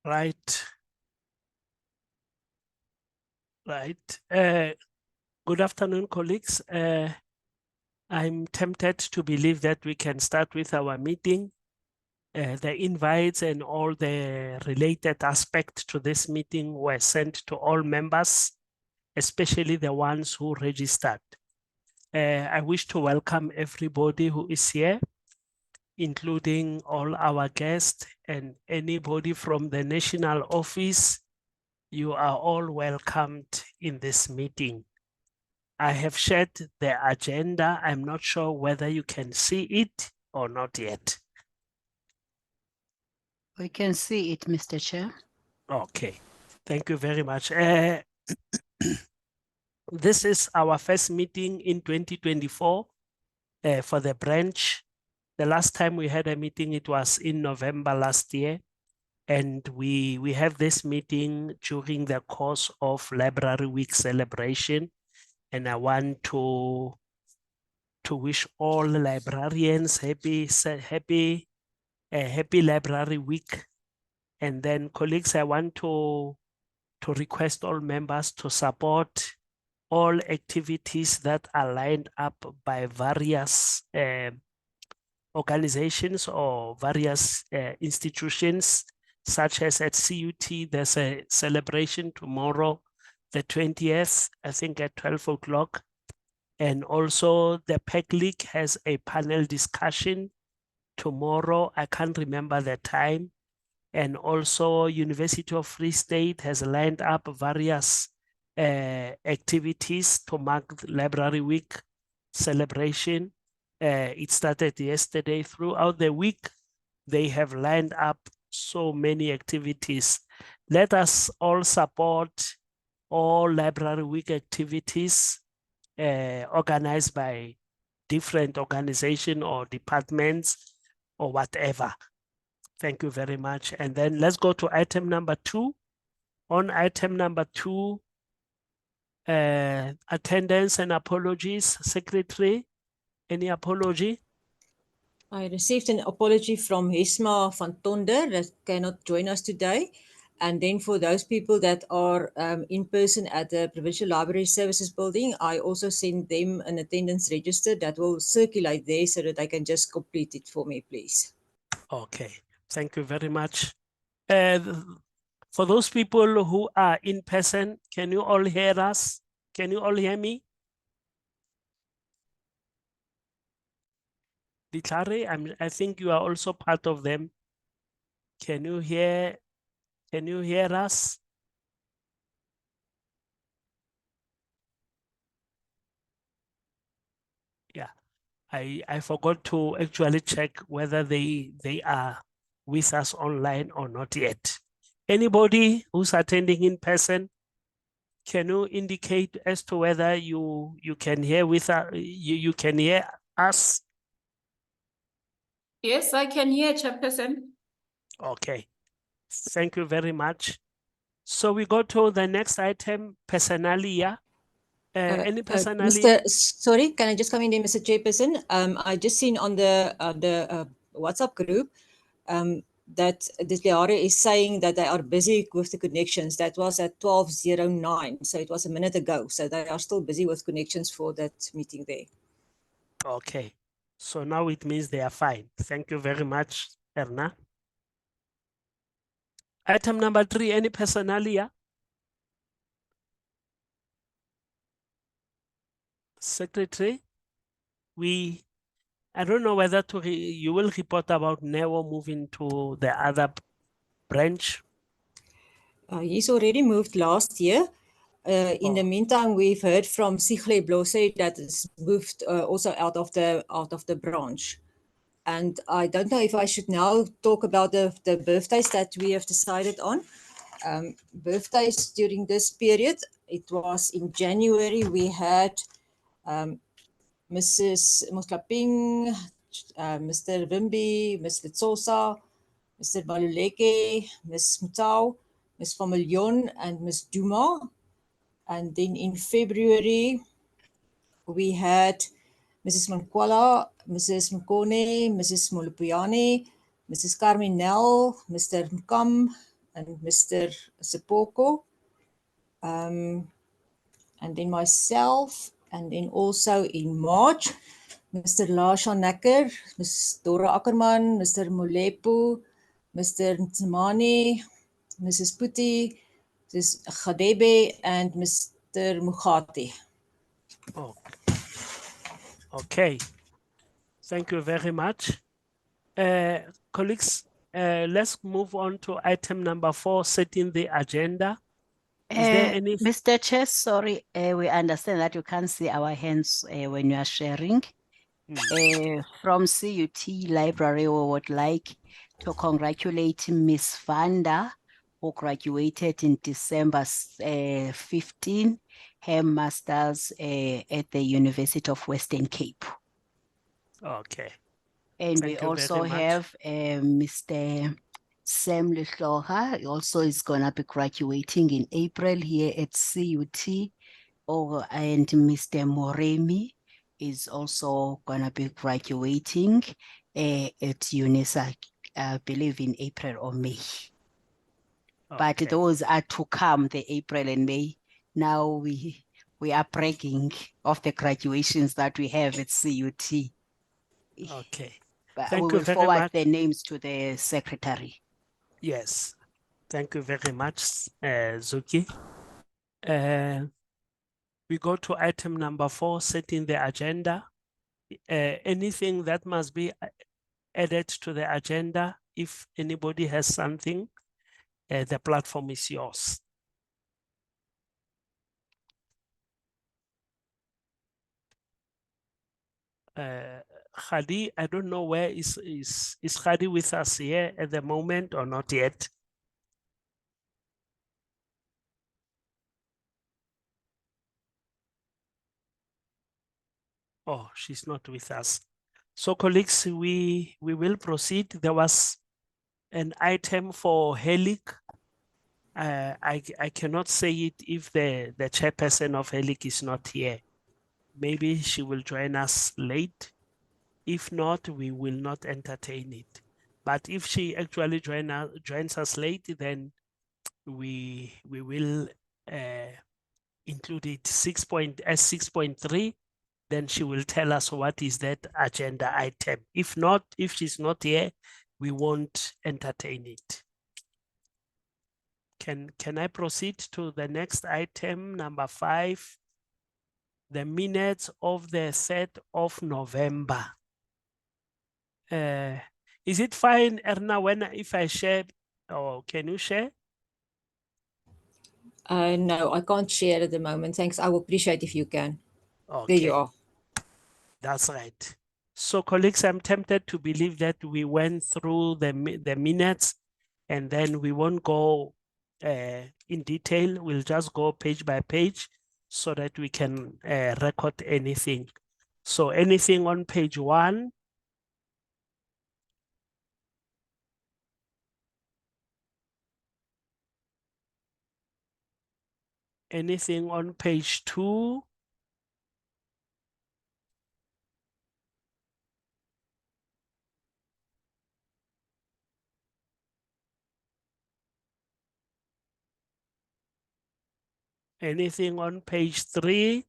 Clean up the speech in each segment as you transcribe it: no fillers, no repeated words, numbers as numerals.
Right. Right. Good afternoon, colleagues. I'm tempted to believe that we can start with our meeting. The invites and all the related aspects to this meeting were sent to all members, especially the ones who registered. I wish to welcome everybody who is here, including all our guests and anybody from the national office. You are all welcomed in this meeting. I have shared the agenda. I'm not sure whether you can see it or not yet. We can see it, Mr. Chair. Okay, thank you very much. This is our first meeting in 2024 for the branch. The last time we had a meeting, it was in November last year. And we have this meeting during the course of Library Week celebration. And I want to wish all librarians happy Library Week. And then colleagues, I want to request all members to support all activities that are lined up by various organizations or various institutions, such as at CUT, there's a celebration tomorrow, the 20th, I think at 12 o'clock. And also the PEC League has a panel discussion tomorrow. I can't remember the time. And also University of Free State has lined up various activities to mark Library Week celebration. It started yesterday. Throughout the week, they have lined up so many activities. Let us all support all Library Week activities organized by different organizations or departments or whatever. Thank you very much. And then let's go to item number 2. On item number 2, attendance and apologies. Secretary, any apology? I received an apology from Hesma van Tonder that cannot join us today. And then for those people that are in person at the Provincial Library Services Building, I also send them an attendance register that will circulate there so that they can just complete it for me, please. Okay, thank you very much. For those people who are in person, can you all hear us? Can you all hear me? Ditlhare, I think you are also part of them. Can you hear us? Yeah, I forgot to actually check whether they are with us online or not yet. Anybody who's attending in person, can you indicate as to whether you can hear with us, you can hear us? Yes, I can hear, Chairperson. Okay, thank you very much. So we go to the next item, personalia. Any personalia? Sorry, can I just come in there, Mr. Chairperson? I just seen on the WhatsApp group that the LIASA is saying that they are busy with the connections. That was at 12:09, so it was a minute ago. So they are still busy with connections for that meeting there. Okay, so now it means they are fine. Thank you very much, Erna. Item number 3, any personalia? Secretary, I don't know whether you will report about Neo moving to the other branch. He's already moved last year. In the meantime, we've heard from Sigle Blose that it's moved also out of the branch. And I don't know if I should now talk about the birthdays that we have decided on. Birthdays during this period, it was in January, we had Mrs. Moslaping, Mr. Wimby, Ms. Litsosa, Mr. Baluleke, Ms. Mutau, Ms. Familjon, and Ms. Duma. And then in February, we had Mrs. Mankwala, Mrs. Mkone, Mrs. Molupuyane, Mrs. Carminel, Mr. Mkam, and Mr. Sepoko. And then myself, and then also in March, Mr. Lasha Necker, Ms. Dora Ackerman, Mr. Molepo, Mr. Nzimani, Mrs. Puti, Mrs. Khadebe, and Mr. Mugati. Oh, okay. Thank you very much. Colleagues, let's move on to item number 4, setting the agenda. Is there any? Mr. Chair, sorry, we understand that you can't see our hands when you are sharing. From CUT Library, we would like to congratulate Miss Vanda, who graduated in December 15, her master's at the University of Western Cape. Okay. And Thank we you very also much. have Mr. Sam Lehloha. He also is going to be graduating in April here at CUT. And Mr. Moremi is also going to be graduating at UNISA, I believe in April or May. But Okay. those are to come, the April and May. Now we are bragging of the graduations that we have at CUT. Okay. But Thank we you will very forward much. the names to the secretary. Yes. Thank you very much, Zuki. We go to item number 4, setting the agenda. Anything that must be added to the agenda, if anybody has something, the platform is yours. Khadi, I don't know where is Khadi with us here at the moment or not yet? Oh, she's not with us. So colleagues, we will proceed. There was an item for HELIC. I cannot say it if the chairperson of HELIC is not here. Maybe she will join us late. If not, we will not entertain it. But if she actually joins us late, then we will include it 6.3. Then she will tell us what is that agenda item. If not, if she's not here, we won't entertain it. Can I proceed to the next item, number 5? The minutes of the 3rd of November. Is it fine, Erna, if I share, or can you share? No, I can't share at the moment. Thanks. I will appreciate if you can. Okay. There you are. That's right. So colleagues, I'm tempted to believe that we went through the minutes and then we won't go in detail. We'll just go page by page so that we can record anything. So anything on page 1? Anything on page 2? Anything on page 3?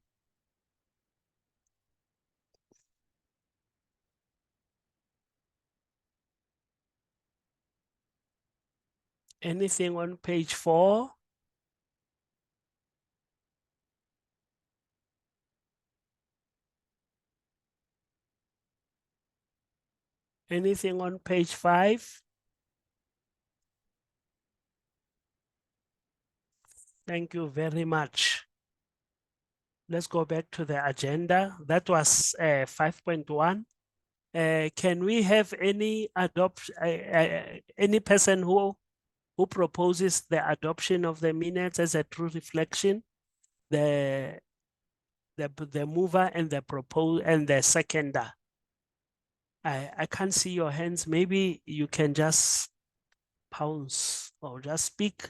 Anything on page 4? Anything on page 5? Thank you very much. Let's go back to the agenda. That was 5.1. Can we have any any person who proposes the adoption of the minutes as a true reflection? The mover and the seconder. I can't see your hands. Maybe you can just pounce or just speak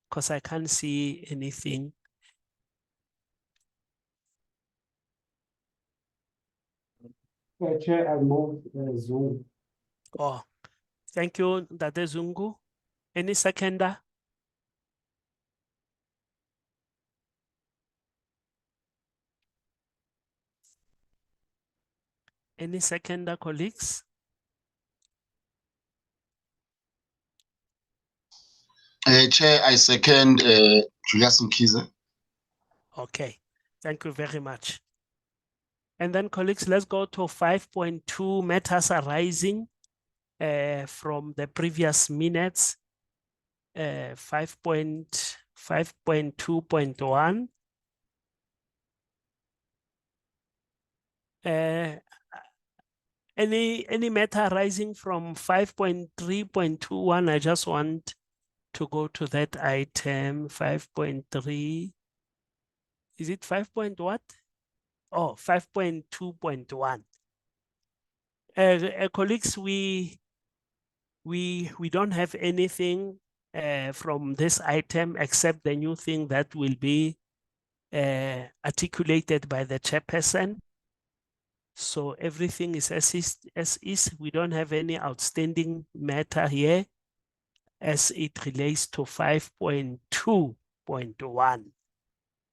because I can't see anything. Chair, I move Zoom. Oh, thank you, Dade Zungu. Any seconder? Any seconder, colleagues? Chair, I second Julius Mkhize. Okay, thank you very much. And then colleagues, let's go to 5.2 matters arising from the previous minutes. 5.2.1. Any matter arising from 5.3.21? I just want to go to that item. 5.3. Is it 5. What? Oh, 5.2.1. Colleagues, we don't have anything from this item except the new thing that will be articulated by the chairperson. So everything is as is. We don't have any outstanding matter here as it relates to 5.2.1.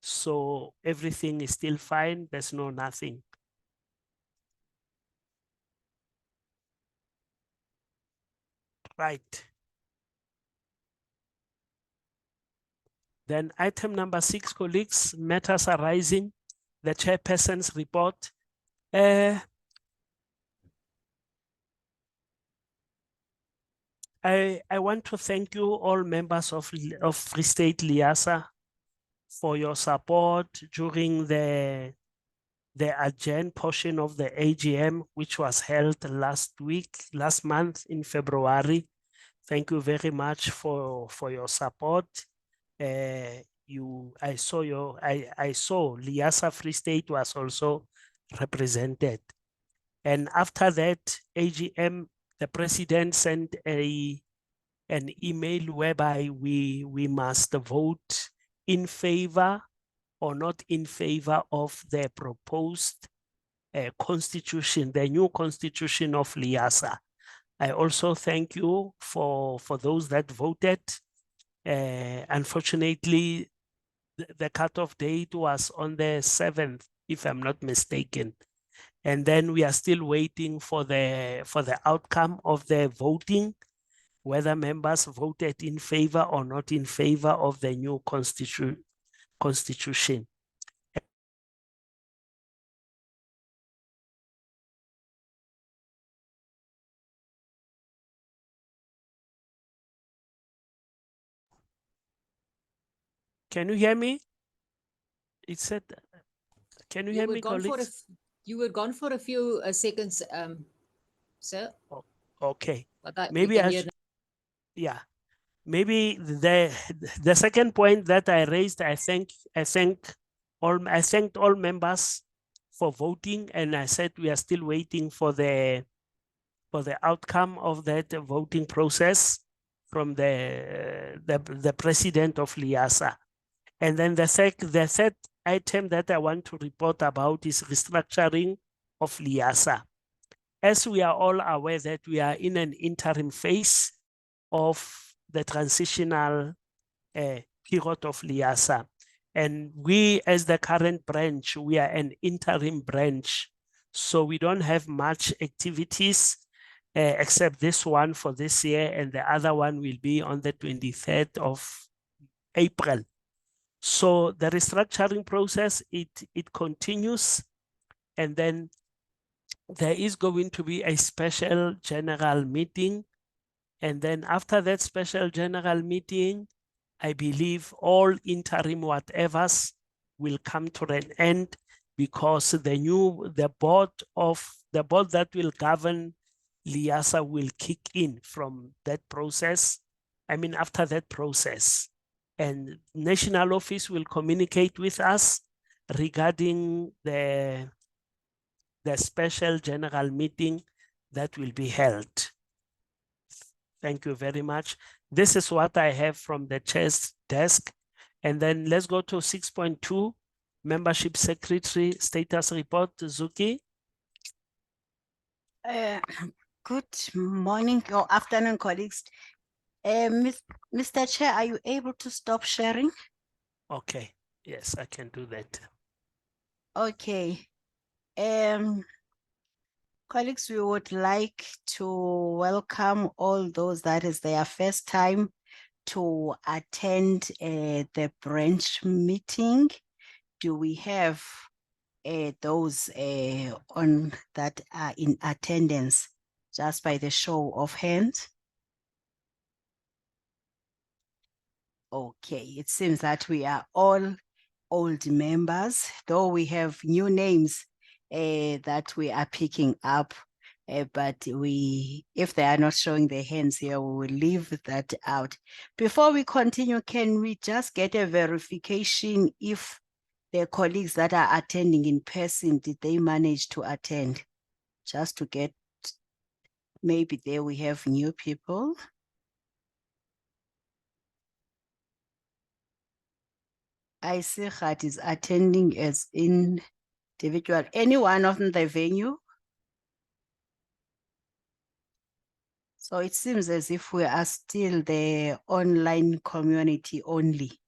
So everything is still fine. There's nothing. Right. Then item number 6, colleagues, matters arising, the chairperson's report. I want to thank you all members of Free State LIASA for your support during the adjourned portion of the AGM, which was held last month in February. Thank you very much for your support. I saw LIASA Free State was also represented. And after that AGM, the president sent an email whereby we must vote in favor or not in favor of the proposed constitution, the new constitution of LIASA. I also thank you for those that voted. Unfortunately, the cutoff date was on the 7th, if I'm not mistaken. And then we are still waiting for the outcome of the voting, whether members voted in favor or not in favor of the new constitution. Can you hear me? It said, can you hear me, colleagues? You were gone for a few seconds, sir. Oh, okay. But maybe yeah. Maybe the second point that I raised, I thanked all members for voting, and I said we are still waiting for the outcome of that voting process from the president of LIASA. And then the third item that I want to report about is restructuring of LIASA. As we are all aware that we are in an interim phase of the transitional period of LIASA. And we, as the current branch, we are an interim branch. So we don't have much activities except this one for this year, and the other one will be on the 23rd of April. So the restructuring process, it continues, and then there is going to be a special general meeting. And then after that special general meeting, I believe all interim whatevers will come to an end, because the board that will govern LIASA will kick in from that process. I mean, after that process. And national office will communicate with us regarding the special general meeting that will be held. Thank you very much. This is what I have from the chair's desk. And then let's go to 6.2, membership secretary status report. Zuki. Good morning or afternoon, colleagues. Mr. Chair, are you able to stop sharing? Okay, yes, I can do that. Okay. Colleagues, we would like to welcome all those that is their first time to attend the branch meeting. Do we have those on that are in attendance just by the show of hands? Okay, it seems that we are all old members, though we have new names that we are picking up. But if they are not showing their hands here, we will leave that out. Before we continue, can we just get a verification if the colleagues that are attending in person, did they manage to attend? Just to get, maybe there we have new people. I see Khat is attending as individual. Anyone of the venue? So it seems as if we are still the online community only.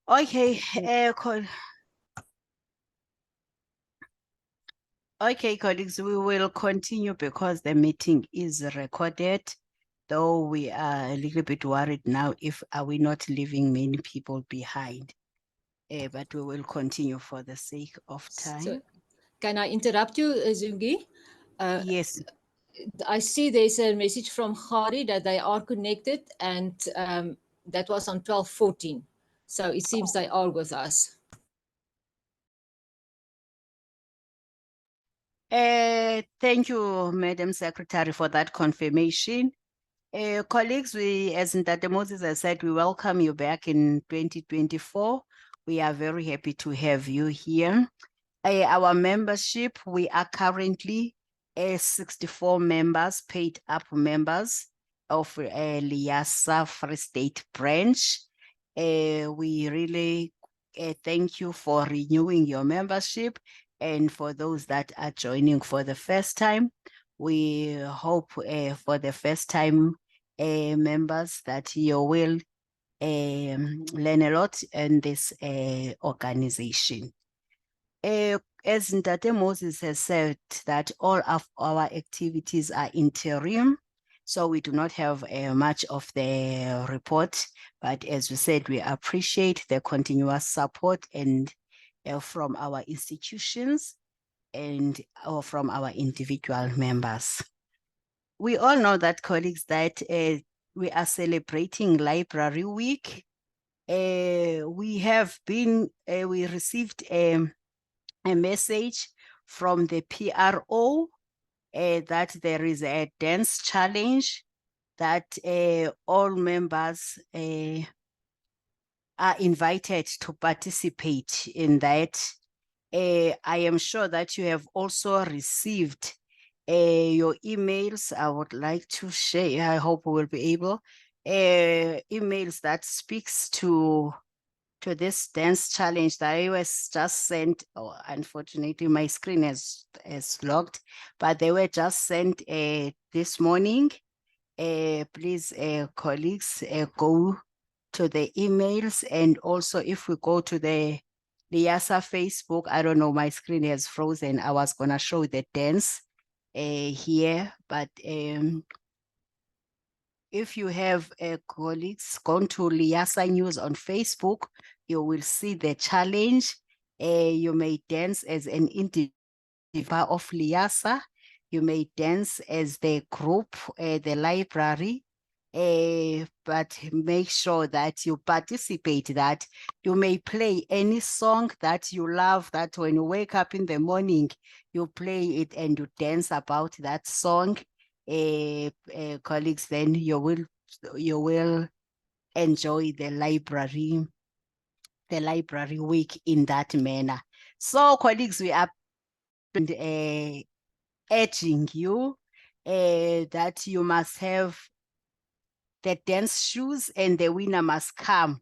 Okay, okay, colleagues, we will continue because the meeting is recorded, though we are a little bit worried now if are we not leaving many people behind. But we will continue for the sake of time. So, can I interrupt you, Zungi? Yes. I see there's a message from Khari that they are connected, and that was on 12:14. So it seems they are with us. Thank you, Madam Secretary, for that confirmation. Colleagues, as Ntate Moses has said, we welcome you back in 2024. We are very happy to have you here. Our membership, we are currently 64 members, paid up members of LIASA Free State branch. We really thank you for renewing your membership, and for those that are joining for the first time, we hope for the first time members that you will learn a lot in this organization. As Ntate Moses has said, that all of our activities are interim, so we do not have much of the report, but as we said, we appreciate the continuous support and from our institutions and from our individual members. We all know that, colleagues, that we are celebrating Library Week. We received a message from the PRO that there is a dance challenge that all members are invited to participate in that. I am sure that you have also received your emails. I would like to share, I hope we will be able, emails that speaks to this dance challenge that I was just sent. Oh, unfortunately, my screen is locked, but they were just sent this morning. Please, colleagues, go to the emails, and also if we go to the LIASA Facebook, I don't know, my screen has frozen. I was gonna show the dance here, but if you have colleagues gone to LIASA News on Facebook, you will see the challenge. You may dance as an individual of LIASA. You may dance as the group, the library, but make sure that you participate, that you may play any song that you love, that when you wake up in the morning, you play it and you dance about that song. Colleagues, then you will enjoy the library week in that manner. So, colleagues, we are urging you that you must have the dance shoes, and the winner must come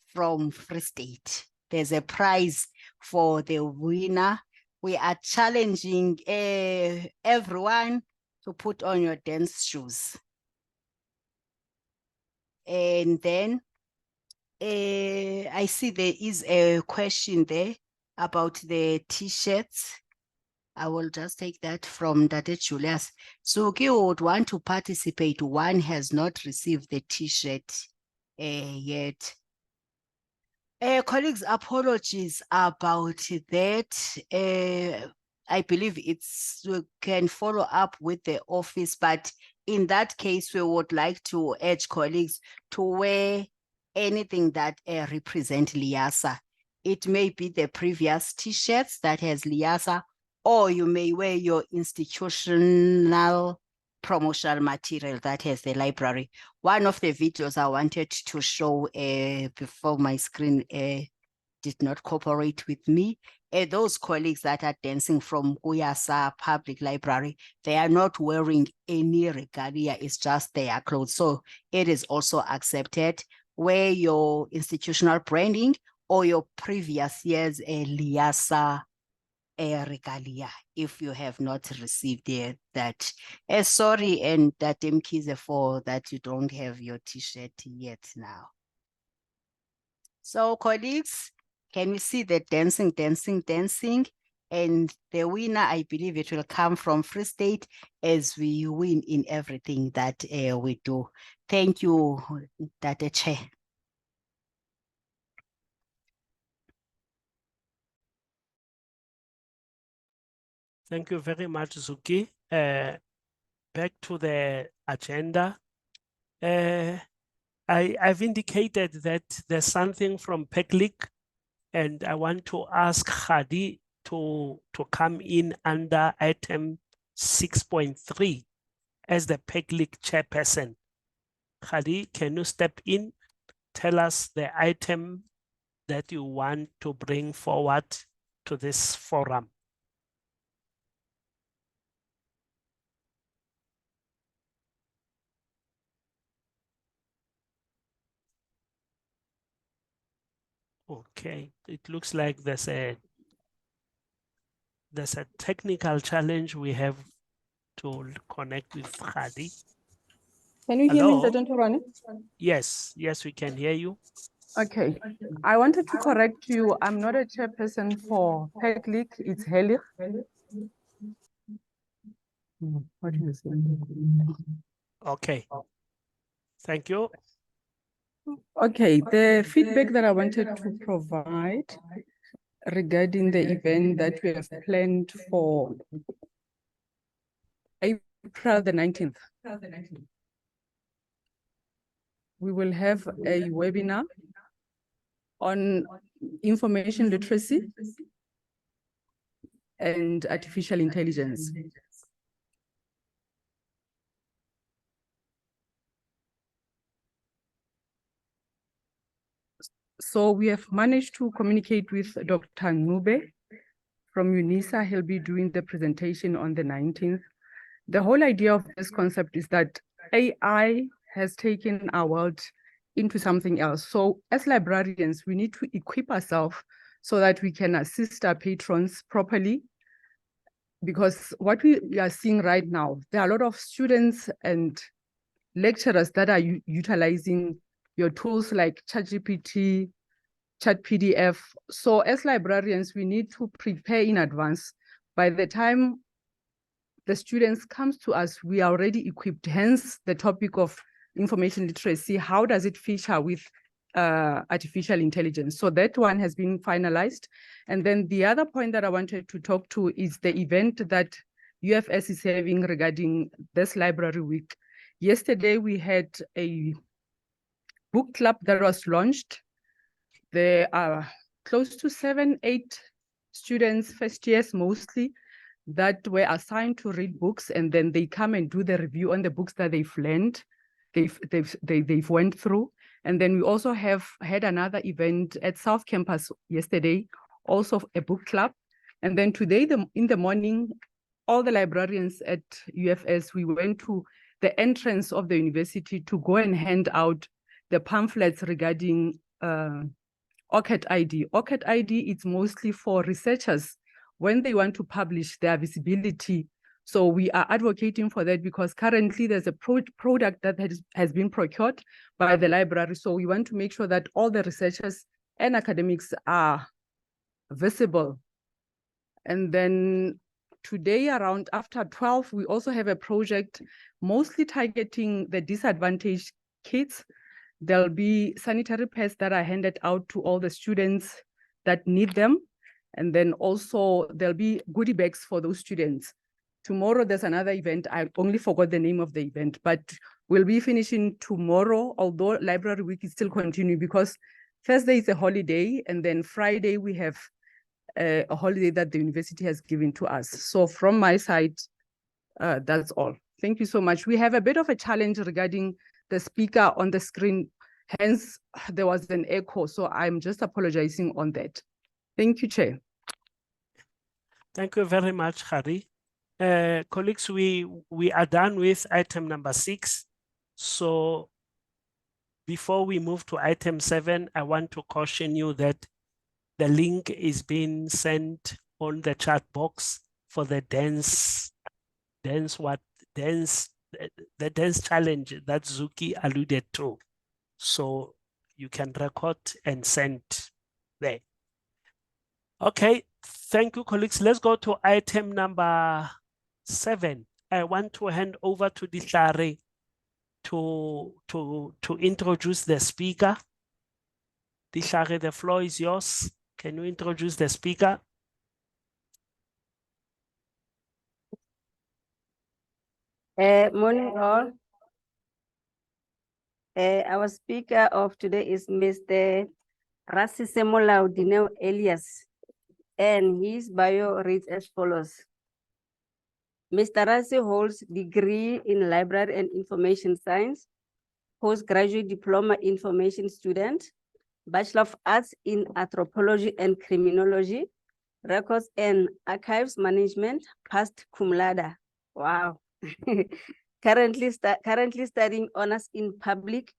from Free State. There's a prize for the winner. We are challenging everyone to put on your dance shoes. And then I see there is a question there about the t-shirts. I will just take that from Dade Julius. Suki would want to participate. One has not received the t-shirt yet. Colleagues, apologies about that. I believe we can follow up with the office, but in that case, we would like to urge colleagues to wear anything that represent LIASA. It may be the previous t-shirts that has LIASA, or you may wear your institutional promotional material that has the library. One of the videos I wanted to show before my screen did not cooperate with me. Those colleagues that are dancing from LIASA Public Library, they are not wearing any regalia, it's just their clothes. So it is also accepted. Wear your institutional branding or your previous year's LIASA regalia if you have not received that. Sorry, and that Mkize for that you don't have your t-shirt yet now. So colleagues, can we see the dancing? And the winner, I believe it will come from Free State as we win in everything that we do. Thank you, Dade Chair. Thank you very much, Zuki. Back to the agenda. I've indicated that there's something from PECLIC, and I want to ask Khadi to come in under item 6.3 as the PECLIC chairperson. Khadi, can you step in? Tell us the item that you want to bring forward to this forum. Okay, it looks like there's a technical challenge. We have to connect with Khadi. Can you hear me, Hello? Dr. Rani? Yes, we can hear you. Okay, I wanted to correct you. I'm not a chairperson for PECLIC, it's Helig. What is it? Okay, thank you. Okay, the feedback that I wanted to provide regarding the event that we have planned for April the 19th. We will have a webinar on information literacy and artificial intelligence. So we have managed to communicate with Dr. Nube from UNISA. He'll be doing the presentation on the 19th. The whole idea of this concept is that AI has taken our world into something else. So as librarians, we need to equip ourselves so that we can assist our patrons properly. Because what we are seeing right now, there are a lot of students and lecturers that are utilizing your tools like ChatGPT, ChatPDF. So as librarians, we need to prepare in advance. By the time the students comes to us, we are already equipped, hence the topic of information literacy. How does it feature with artificial intelligence? So that one has been finalized. And then the other point that I wanted to talk to is the event that UFS is having regarding this library week. Yesterday, we had a book club that was launched. There are close to 7-8 students, first years mostly, that were assigned to read books, and then they come and do the review on the books that they've learned, they've went through. And then we also have had another event at South Campus yesterday, also a book club. And then today in the morning, all the librarians at UFS, we went to the entrance of the university to go and hand out the pamphlets regarding OCAT ID. OCAT ID is mostly for researchers when they want to publish their visibility. So we are advocating for that because currently there's a product that has been procured by the library. So we want to make sure that all the researchers and academics are visible. And then today around after 12, we also have a project mostly targeting the disadvantaged kids. There'll be sanitary pads that are handed out to all the students that need them. And then also there'll be goodie bags for those students. Tomorrow there's another event. I only forgot the name of the event, but we'll be finishing tomorrow, although library week is still continuing because Thursday is a holiday, and then Friday we have a holiday that the university has given to us. So from my side, that's all. Thank you so much. We have a bit of a challenge regarding the speaker on the screen. Hence, there was an echo. So I'm just apologizing on that. Thank you, Chair. Thank you very much, Harry. Colleagues, we are done with item number 6. So before we move to item 7, I want to caution you that the link is being sent on the chat box for the dance challenge that Zuki alluded to. So you can record and send there. Okay, thank you, colleagues. Let's go to item number 7. I want to hand over to Dihlare to introduce the speaker. Dihlare, the floor is yours. Can you introduce the speaker? Morning all. Our speaker of today is Mr. Rasisemola Dineo Elias, and his bio reads as follows. Mr. Rasi holds degree in library and information science, postgraduate diploma information student, Bachelor of Arts in Anthropology and Criminology, Records and Archives Management, past cum laude. Wow. Currently studying honors in public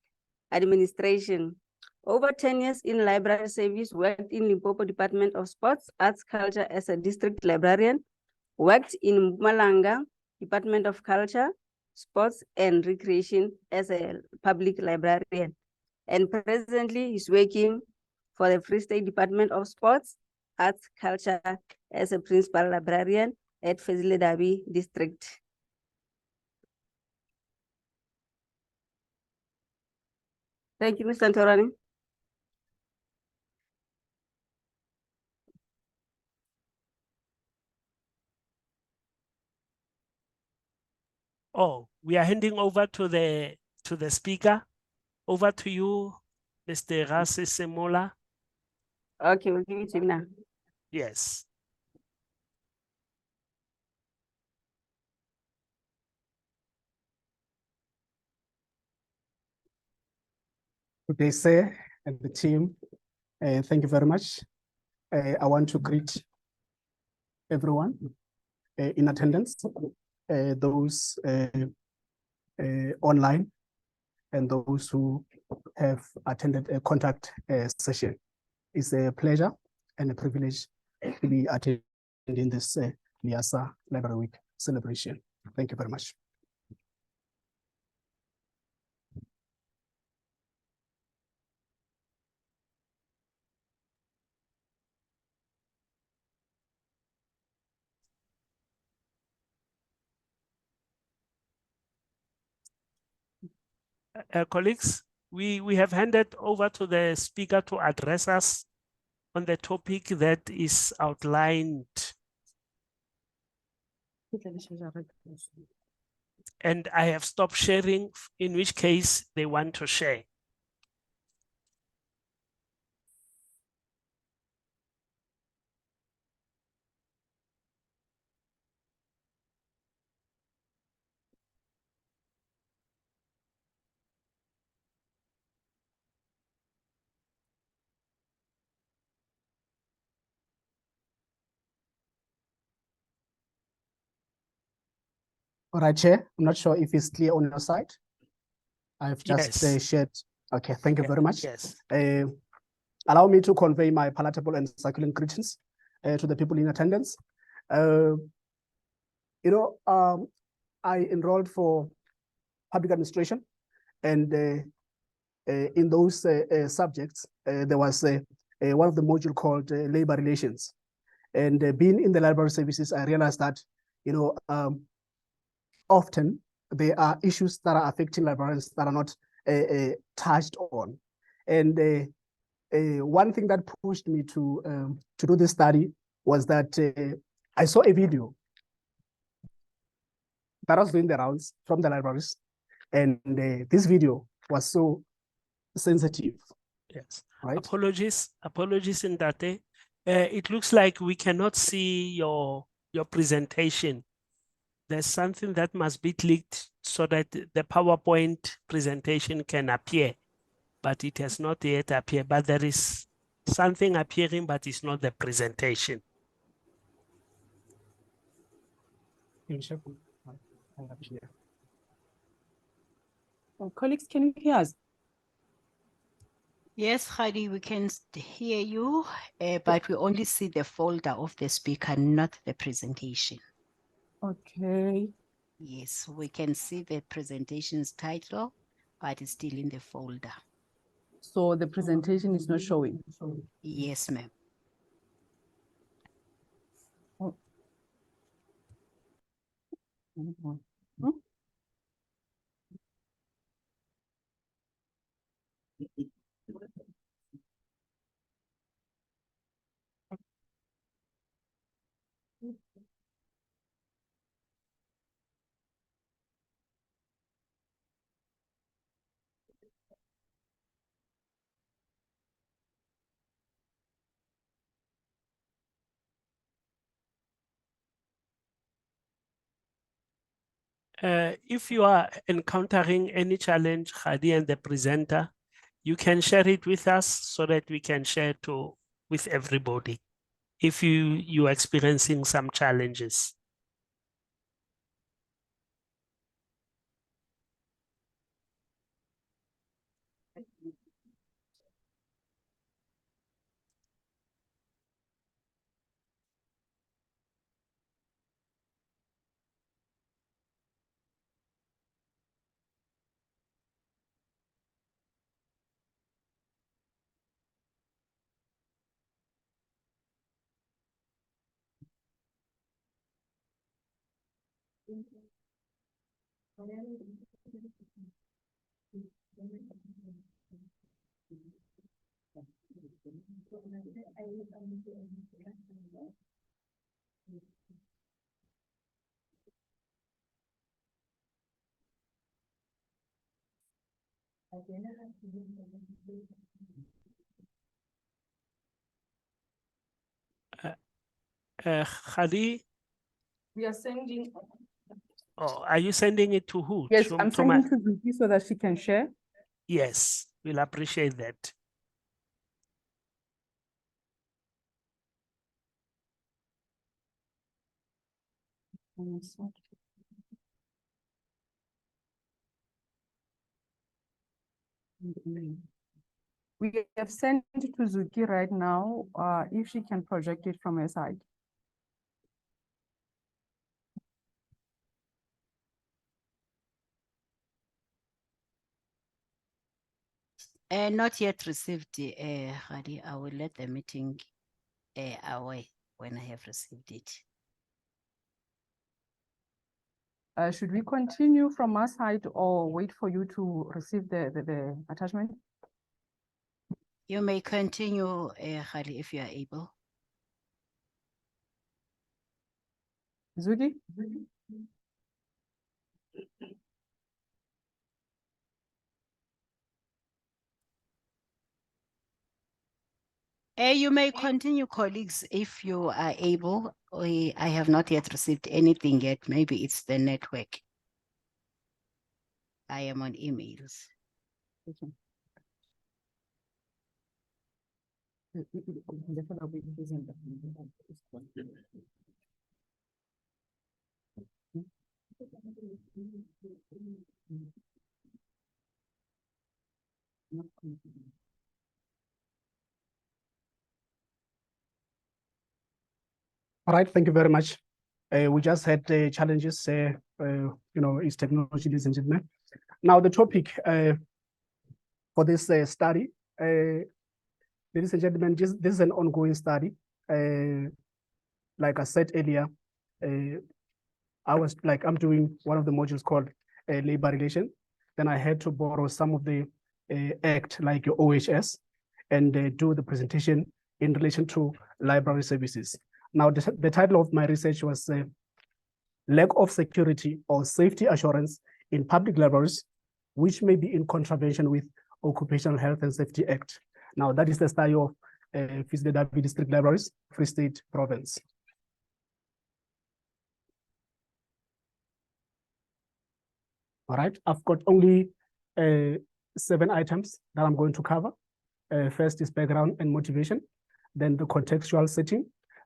administration. Over 10 years in library service, worked in Limpopo Department of Sports, Arts, Culture as a district librarian, worked in Mpumalanga Department of Culture, Sports and Recreation as a public librarian. And presently he's working for the Free State Department of Sports, Arts, Culture as a principal librarian at Fezile Dabi District. Thank you, Mr. Ntorani. Oh, we are handing over to the speaker. Over to you, Mr. Rasisemola. Okay, we'll give it to you now. Yes. Good day, sir, and the team. Thank you very much. I want to greet everyone in attendance, those online, and those who have attended a contact session. It's a pleasure and a privilege to be attending this LIASA Library Week celebration. Thank you very much. Colleagues, we have handed over to the speaker to address us on the topic that is outlined. And I have stopped sharing, in which case they want to share. All right, Chair. I'm not sure if it's clear on your side. I've just Yes. shared. Okay, thank you very much. Yes. Allow me to convey my palatable and succulent greetings to the people in attendance. I enrolled for public administration, and in those subjects, there was one of the module called labor relations. And being in the library services, I realized that often there are issues that are affecting librarians that are not touched on. And one thing that pushed me to do this study was that I saw a video that was doing the rounds from the libraries, and this video was so sensitive. Yes. Right. Apologies, Ndate. It looks like we cannot see your presentation. There's something that must be clicked so that the PowerPoint presentation can appear, but it has not yet appeared. But there is something appearing, but it's not the presentation. Colleagues, can you hear us? Yes, Khadi, we can hear you, but we only see the folder of the speaker, not the presentation. Okay. Yes, we can see the presentation's title, but it's still in the folder. So the presentation is not showing. Yes, ma'am. Oh. If you are encountering any challenge, Khadi and the presenter, you can share it with us so that we can share with everybody if you are experiencing some challenges. Khadi, We are sending. oh, are you sending it to who? Yes, I'm To my, sending to Vicky so that she can share. yes, we'll appreciate that. We have sent it to Zuki right now, if she can project it from her side. Not yet received, Khadi. I will let the meeting away when I have received it. Should we continue from our side or wait for you to receive the attachment? You may continue, Khadi, if you are able. Zuki? You may continue, colleagues, if you are able. I have not yet received anything yet. Maybe it's the network. I am on emails. Okay. All right, thank you very much. We just had challenges, it's technology, ladies and gentlemen. Now the topic for this study, ladies and gentlemen, this is an ongoing study. Like I said earlier, I'm doing one of the modules called labor relation. Then I had to borrow some of the act like your OHS and do the presentation in relation to library services. Now, the title of my research was lack of security or safety assurance in public libraries, which may be in contravention with Occupational Health and Safety Act. Now, that is the study of Fisile District Libraries, Free State Province. All right, I've got only 7 items that I'm going to cover. First is background and motivation, then the contextual setting,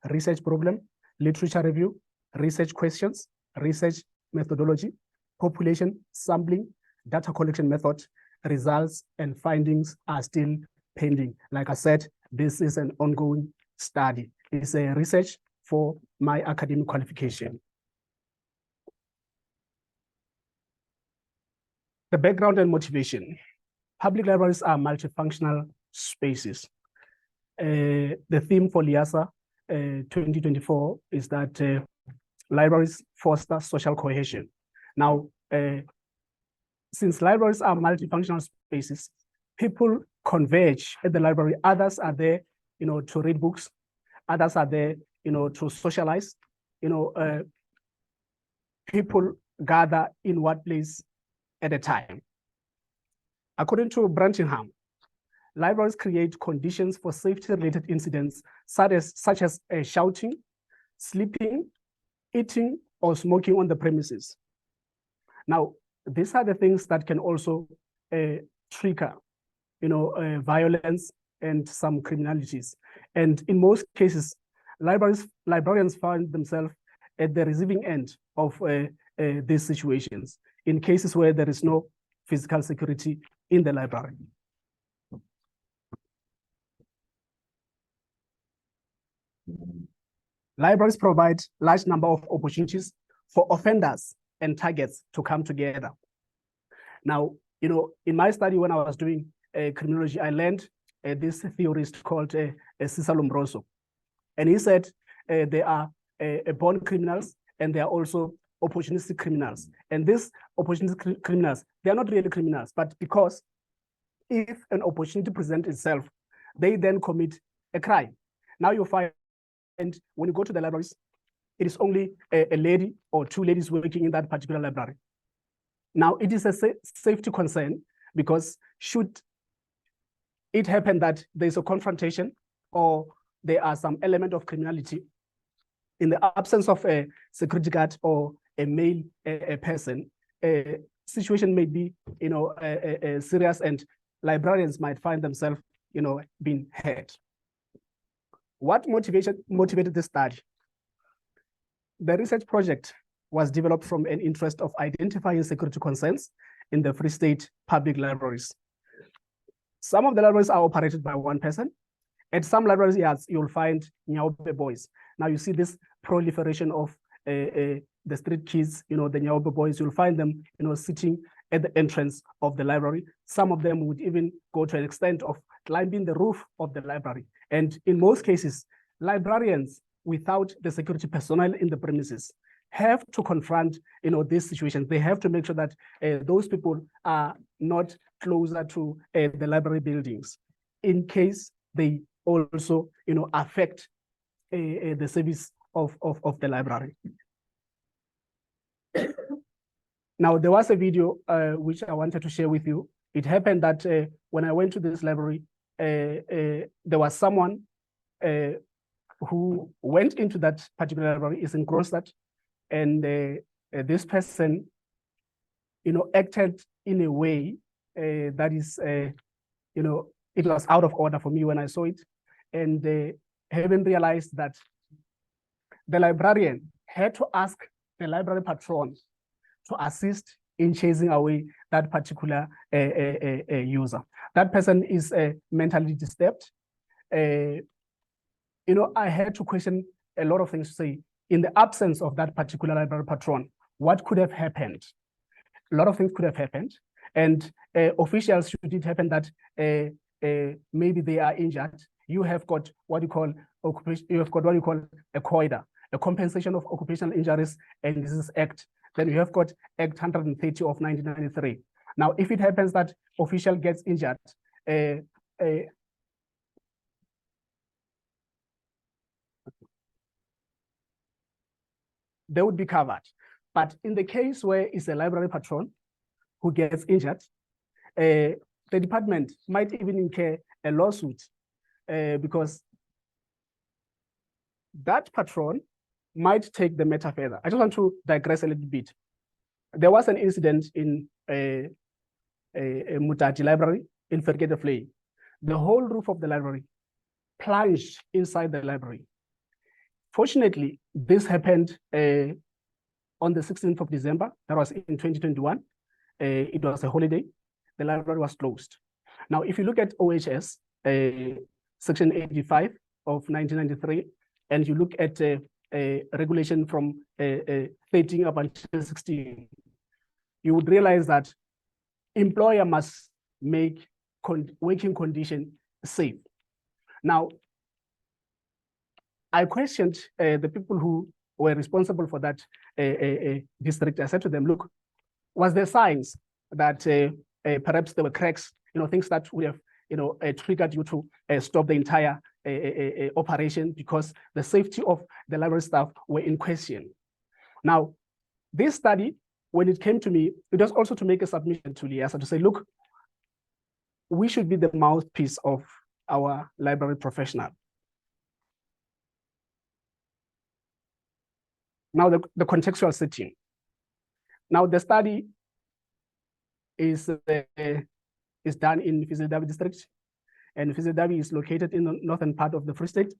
research problem, literature review, research questions, research methodology, population sampling, data collection method, results and findings are still pending. Like I said, this is an ongoing study. It's a research for my academic qualification. The background and motivation. Public libraries are multifunctional spaces. The theme for LIASA 2024 is that libraries foster social cohesion. Now, since libraries are multifunctional spaces, people converge at the library. Others are there, to read books. Others are there, to socialize. People gather in one place at a time. According to Brantingham, libraries create conditions for safety-related incidents, such as shouting, sleeping, eating, or smoking on the premises. Now, these are the things that can also trigger, violence and some criminalities. And in most cases, librarians find themselves at the receiving end of these situations in cases where there is no physical security in the library. Libraries provide large number of opportunities for offenders and targets to come together. Now, in my study when I was doing criminology, I learned this theorist called Cesar Lombroso. And he said there are born criminals and there are also opportunistic criminals. And these opportunistic criminals, they are not really criminals, but because if an opportunity presents itself, they then commit a crime. Now you find, and when you go to the libraries, it is only a lady or 2 ladies working in that particular library. Now it is a safety concern because should it happen that there's a confrontation or there are some element of criminality, in the absence of a security guard or a male person, a situation may be, serious, and librarians might find themselves, being hurt. What motivated this study? The research project was developed from an interest of identifying security concerns in the Free State public libraries. Some of the libraries are operated by one person. At some libraries, yes, you'll find Nyaobe boys. Now you see this proliferation of the street kids, the Nyaobe boys. You'll find them, sitting at the entrance of the library. Some of them would even go to an extent of climbing the roof of the library. And in most cases, librarians, without the security personnel in the premises, have to confront, this situation. They have to make sure that those people are not closer to the library buildings, in case they also, affect the service of the library. Now, there was a video which I wanted to share with you. It happened that when I went to this library, there was someone who went into that particular library, is in Kroonstad, and this person, acted in a way that is, it was out of order for me when I saw it. And having realized that the librarian had to ask the library patron to assist in chasing away that particular user. That person is mentally disturbed. I had to question a lot of things to say. In the absence of that particular library patron, what could have happened? A lot of things could have happened. And officials, should it happen that maybe they are injured, you have got what you call occupation, you have got what you call a COIDA, a Compensation of Occupational Injuries and Diseases Act. Then we have got Act 130 of 1993. Now, if it happens that official gets injured, they would be covered. But in the case where it's a library patron who gets injured, the department might even incur a lawsuit because that patron might take the matter further. I just want to digress a little bit. There was an incident in a Mutati library in Verkeerdevlei. The whole roof of the library plunged inside the library. Fortunately, this happened on the 16th of December. That was in 2021. It was a holiday. The library was closed. Now, if you look at OHS, Section 85 of 1993, and you look at a regulation from 13 up until 16, you would realize that employer must make working condition safe. Now, I questioned the people who were responsible for that district. I said to them, look, was there signs that perhaps there were cracks, things that would have, triggered you to stop the entire operation because the safety of the library staff were in question. Now, this study, when it came to me, it was also to make a submission to LIASA to say, look, we should be the mouthpiece of our library professional. Now, the contextual setting. Now, the study is done in Fizeldabi district, and Fizeldabi is located in the northern part of the Free State.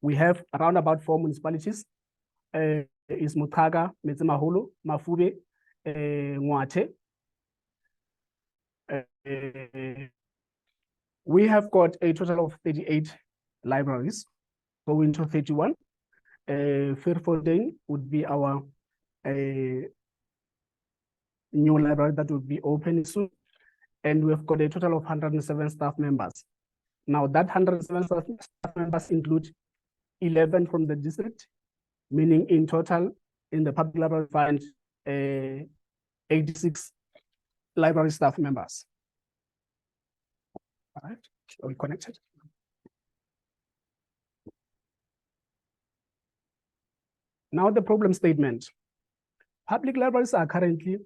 We have around about 4 municipalities. Is Muthaga, Metsimaholo, Mafube, Ngwate. We have got a total of 38 libraries, going to 31. Fairfontein would be our new library that would be open soon. And we've got a total of 107 staff members. Now that 107 staff members include 11 from the district, meaning in total in the public library find 86 library staff members. All right, are we connected? Now the problem statement. Public libraries are currently,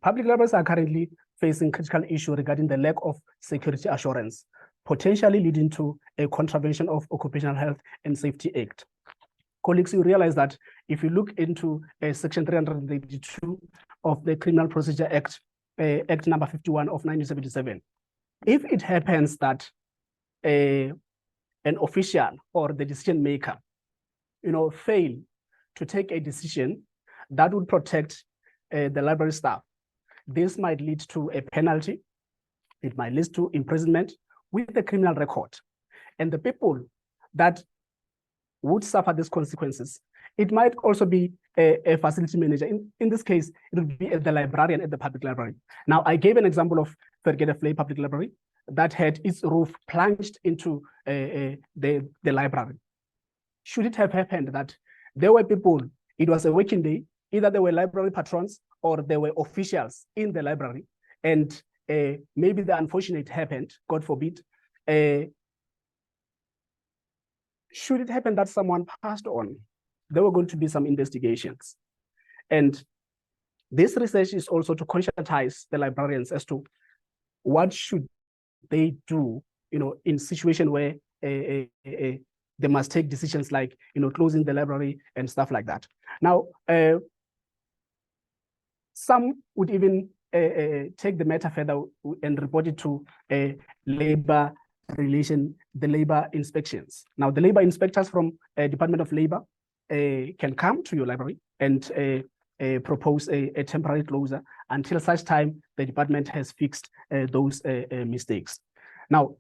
public libraries are currently facing critical issue regarding the lack of security assurance, potentially leading to a contravention of Occupational Health and Safety Act. Colleagues, you realize that if you look into Section 382 of the Criminal Procedure Act, Act number 51 of 1977, if it happens that an official or the decision maker, fail to take a decision that would protect the library staff, this might lead to a penalty. It might lead to imprisonment with a criminal record. And the people that would suffer these consequences, it might also be a facility manager. In this case, it would be the librarian at the public library. Now, I gave an example of Verkeerdevlei Public Library that had its roof plunged into the library. Should it have happened that there were people, it was a working day, either they were library patrons or they were officials in the library, and maybe the unfortunate happened, God forbid, should it happen that someone passed on, there were going to be some investigations. And this research is also to conscientize the librarians as to what should they do, in situation where they must take decisions like, closing the library and stuff like that. Now, some would even take the matter further and report it to labor the labor inspections. Now, the labor inspectors from Department of Labor can come to your library and propose a temporary closure until such time the department has fixed those mistakes. Now,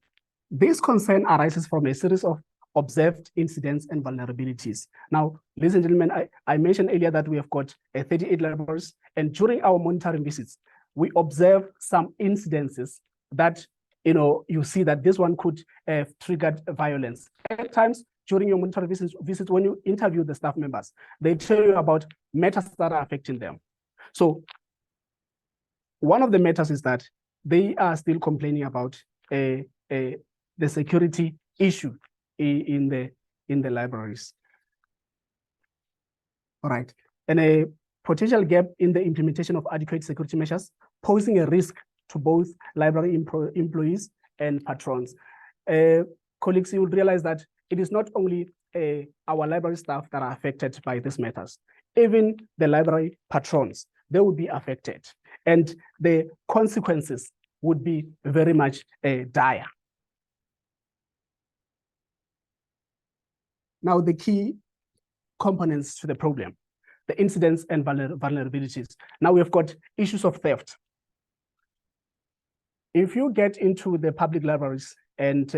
this concern arises from a series of observed incidents and vulnerabilities. Now, ladies and gentlemen, I mentioned earlier that we have got 38 libraries, and during our monitoring visits, we observe some incidences that you see that this one could have triggered violence. At times, during your monitoring visits, when you interview the staff members, they tell you about matters that are affecting them. So one of the matters is that they are still complaining about the security issue in the libraries. All right, and a potential gap in the implementation of adequate security measures, posing a risk to both library employees and patrons. Colleagues, you will realize that it is not only our library staff that are affected by these matters. Even the library patrons, they will be affected. And the consequences would be very much dire. Now, the key components to the problem, the incidents and vulnerabilities. Now we've got issues of theft. If you get into the public libraries and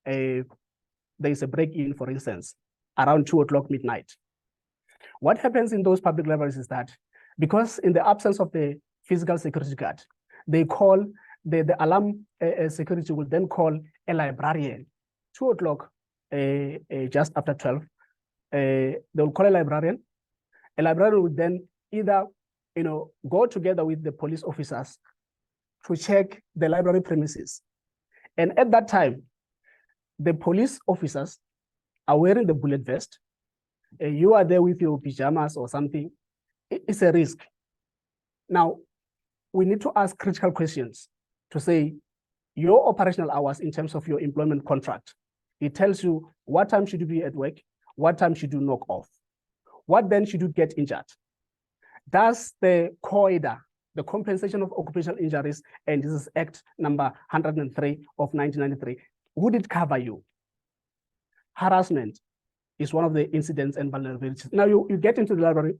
there's a break-in, for instance, around 2 o'clock midnight, what happens in those public libraries is that because in the absence of the physical security guard, they call, the alarm security will then call a librarian, 2 o'clock, just after 12, they will call a librarian. A librarian would then either go together with the police officers to check the library premises. And at that time, the police officers are wearing the bullet vest. You are there with your pajamas or something. It's a risk. Now, we need to ask critical questions to say, your operational hours in terms of your employment contract, it tells you what time should you be at work, what time should you knock off, what then should you get injured. Does the COIDA, the Compensation of Occupational Injuries, and this is Act number 103 of 1993, would it cover you? Harassment is one of the incidents and vulnerabilities. Now you get into the library.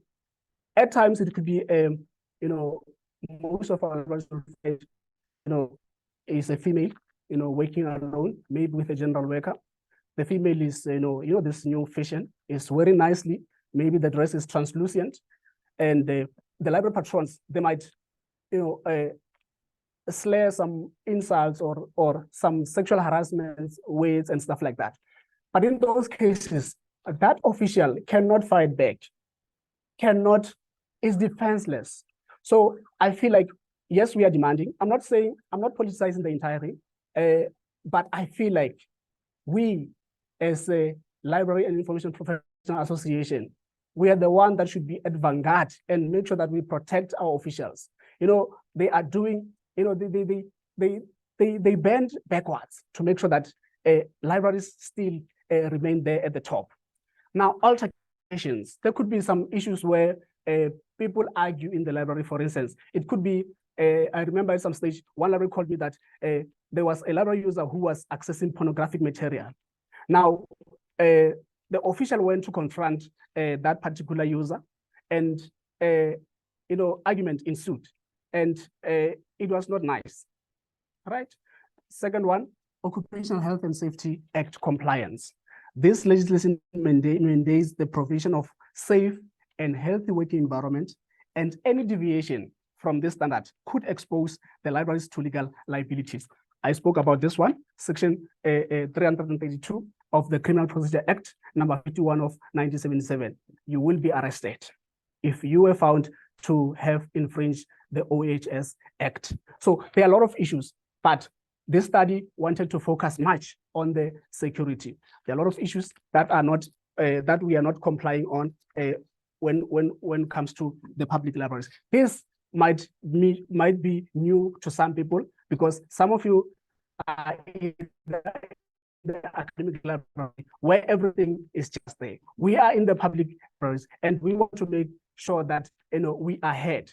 At times it could be, most of our libraries, is a female, working alone, maybe with a general worker. The female is, this new fashion, is wearing nicely. Maybe the dress is translucent, and the library patrons, they might, slay some insults or some sexual harassment ways and stuff like that. But in those cases, that official cannot fight back, is defenseless. So I feel like, yes, we are demanding. I'm not politicizing the entire thing, but I feel like we, as a Library and Information Professional Association, we are the one that should be at vanguard and make sure that we protect our officials. They are doing, they bend backwards to make sure that libraries still remain there at the top. Now, altercations, there could be some issues where people argue in the library, for instance. It could be, I remember at some stage, one library called me that there was a library user who was accessing pornographic material. Now, the official went to confront that particular user, and argument ensued, and it was not nice, right? Second one, Occupational Health and Safety Act compliance. This legislation mandates the provision of safe and healthy working environment, and any deviation from this standard could expose the libraries to legal liabilities. I spoke about this one, Section 332 of the Criminal Procedure Act, number 51 of 1977. You will be arrested if you were found to have infringed the OHS Act. So there are a lot of issues, but this study wanted to focus much on the security. There are a lot of issues that are not that we are not complying on when it comes to the public libraries. This might be new to some people, because some of you are in the academic library where everything is just there. We are in the public libraries, and we want to make sure that we are ahead.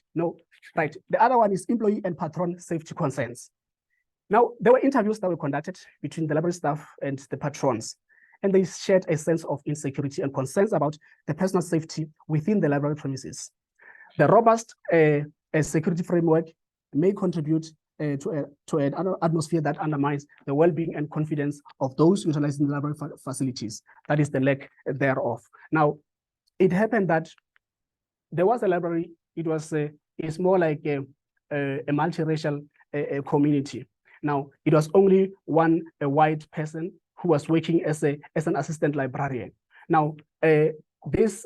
Right. The other one is employee and patron safety concerns. Now, there were interviews that were conducted between the library staff and the patrons, and they shared a sense of insecurity and concerns about the personal safety within the library premises. The robust security framework may contribute to an atmosphere that undermines the well-being and confidence of those utilizing the library facilities. That is the lack thereof. Now, it happened that there was a library. It was it's more like a multiracial community, Now, it was only a white person who was working as an assistant librarian. Now, these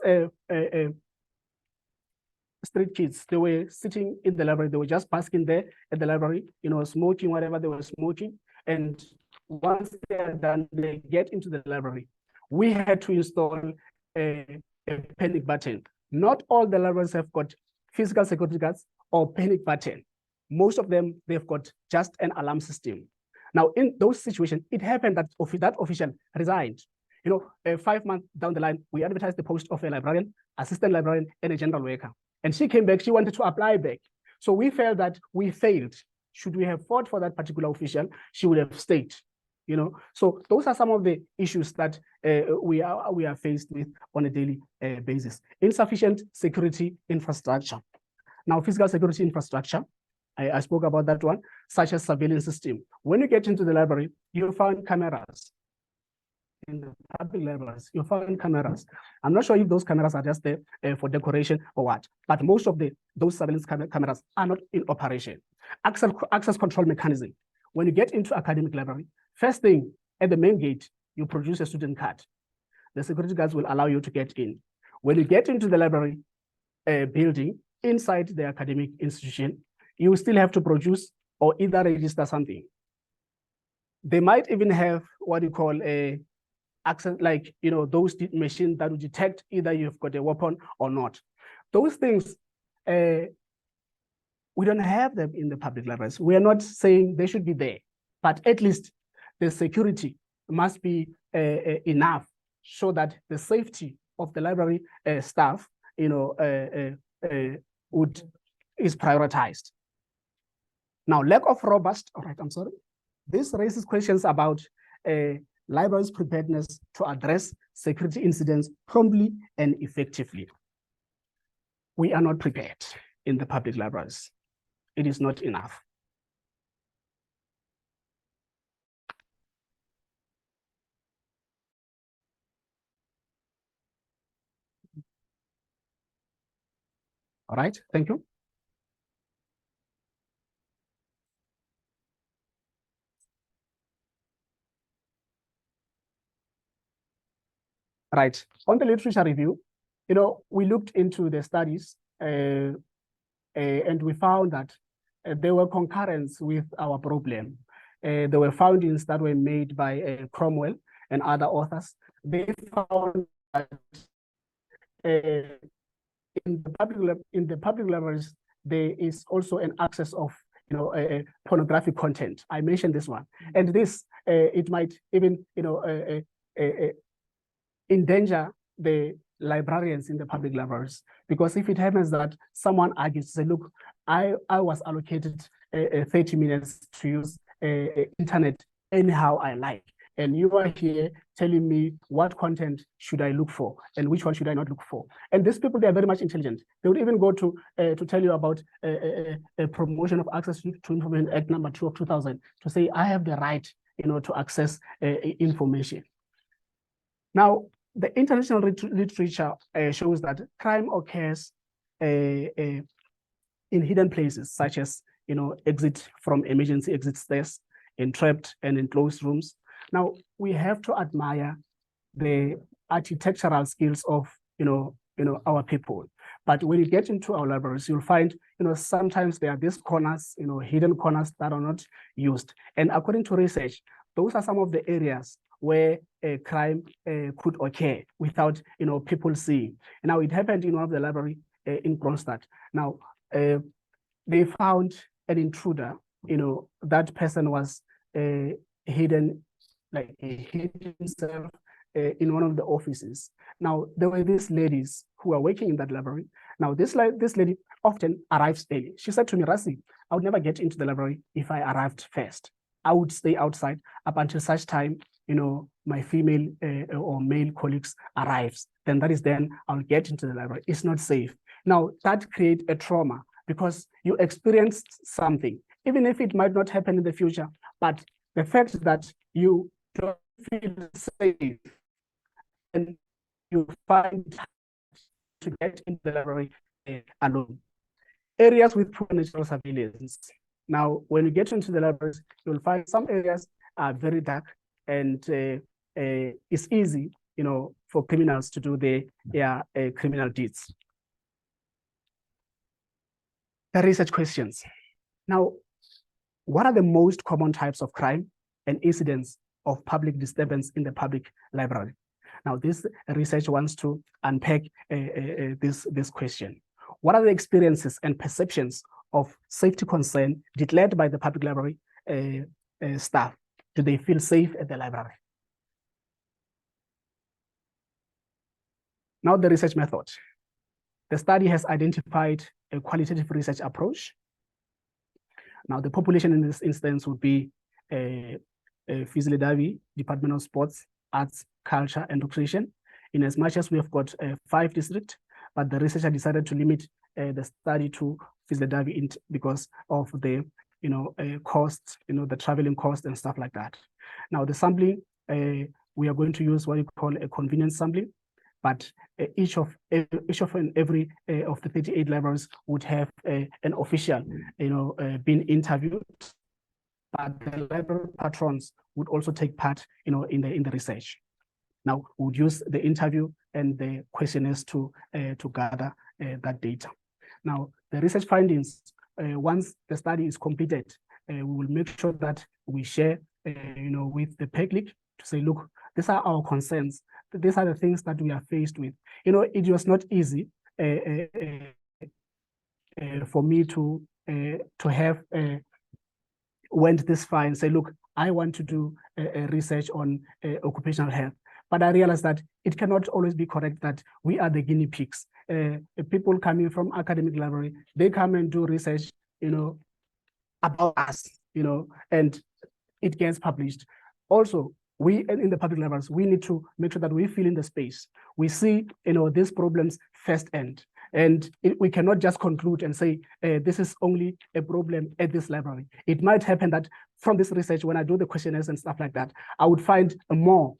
street kids, they were sitting in the library, they were just basking there at the library, smoking whatever they were smoking. And once they are done, they get into the library. We had to install a panic button. Not all the libraries have got physical security guards or panic button. Most of them, they've got just an alarm system. Now, in those situations, it happened that that official resigned. 5 months down the line, we advertised the post of a librarian, assistant librarian, and a general worker. And she came back, she wanted to apply back. So we felt that we failed. Should we have fought for that particular official, she would have stayed. So those are some of the issues that we are faced with on a daily basis. Insufficient security infrastructure. Now, physical security infrastructure, I spoke about that one, such as surveillance system. When you get into the library, you'll find cameras. In the public libraries, you'll find cameras. I'm not sure if those cameras are just there for decoration or what, but most of those surveillance cameras are not in operation. Access control mechanism. When you get into academic library, first thing at the main gate, you produce a student card. The security guards will allow you to get in. When you get into the library building inside the academic institution, you still have to produce or either register something. They might even have what you call a access, like those machines that will detect either you've got a weapon or not. Those things, we don't have them in the public libraries. We are not saying they should be there, but at least the security must be enough so that the safety of the library staff, is prioritized. Now, lack of robust, all right, I'm sorry. This raises questions about libraries' preparedness to address security incidents promptly and effectively. We are not prepared in the public libraries. It is not enough. All right, thank you. Right, on the literature review, we looked into the studies and we found that there were concurrence with our problem. There were findings that were made by Cromwell and other authors. They found that in the public libraries, there is also an access of pornographic content. I mentioned this one, and this it might even endanger the librarians in the public libraries, because if it happens that someone argues, say, look, I was allocated 30 minutes to use internet anyhow I like, and you are here telling me what content should I look for and which one should I not look for. And these people, they are very much intelligent. They would even go to tell you about a Promotion of Access to Information Act number 2 of 2000 to say, I have the right to access information. Now, the international literature shows that crime occurs in hidden places, such as exit from emergency exit stairs, entrapped and enclosed rooms. Now, we have to admire the architectural skills of our people. But when you get into our libraries, you'll find sometimes there are these corners, hidden corners that are not used. And according to research, those are some of the areas where a crime could occur without people seeing. Now, it happened in one of the library in Kronstadt. Now, they found an intruder. That person was hidden, like he hid himself in one of the offices. Now, there were these ladies who were working in that library. Now, this lady often arrives early. She said to me, Rasi, I would never get into the library if I arrived first. I would stay outside up until such time my female or male colleagues arrives. Then I'll get into the library. It's not safe. Now, that creates a trauma because you experienced something, even if it might not happen in the future, but the fact that you don't feel safe and you find to get into the library alone. Areas with poor natural surveillance. Now, when you get into the libraries, you'll find some areas are very dark, and it's easy, for criminals to do their criminal deeds. The research questions. Now, what are the most common types of crime and incidents of public disturbance in the public library? Now, this research wants to unpack this question. What are the experiences and perceptions of safety concern declared by the public library staff? Do they feel safe at the library? Now, the research method. The study has identified a qualitative research approach. Now, the population in this instance would be Fizile-Davi, Department of Sports, Arts, Culture, and Recreation. In as much as we have got 5 districts, but the researcher decided to limit the study to Fizile-Davi because of the costs, the traveling cost and stuff like that. Now, the sampling, we are going to use what you call a convenience sampling, but each of every of the 38 libraries would have an official, being interviewed, but the library patrons would also take part, in the research. Now, we would use the interview and the questionnaires to gather that data. Now, the research findings, once the study is completed, we will make sure that we share, with the public to say, look, these are our concerns. These are the things that we are faced with. It was not easy for me to have went this far and say, look, I want to do a research on occupational health. But I realized that it cannot always be correct that we are the guinea pigs. People coming from academic library, they come and do research, about us, and it gets published. Also, we in the public libraries, we need to make sure that we fill in the space. We see, these problems firsthand. And we cannot just conclude and say, this is only a problem at this library. It might happen that from this research, when I do the questionnaires and stuff like that, I would find more,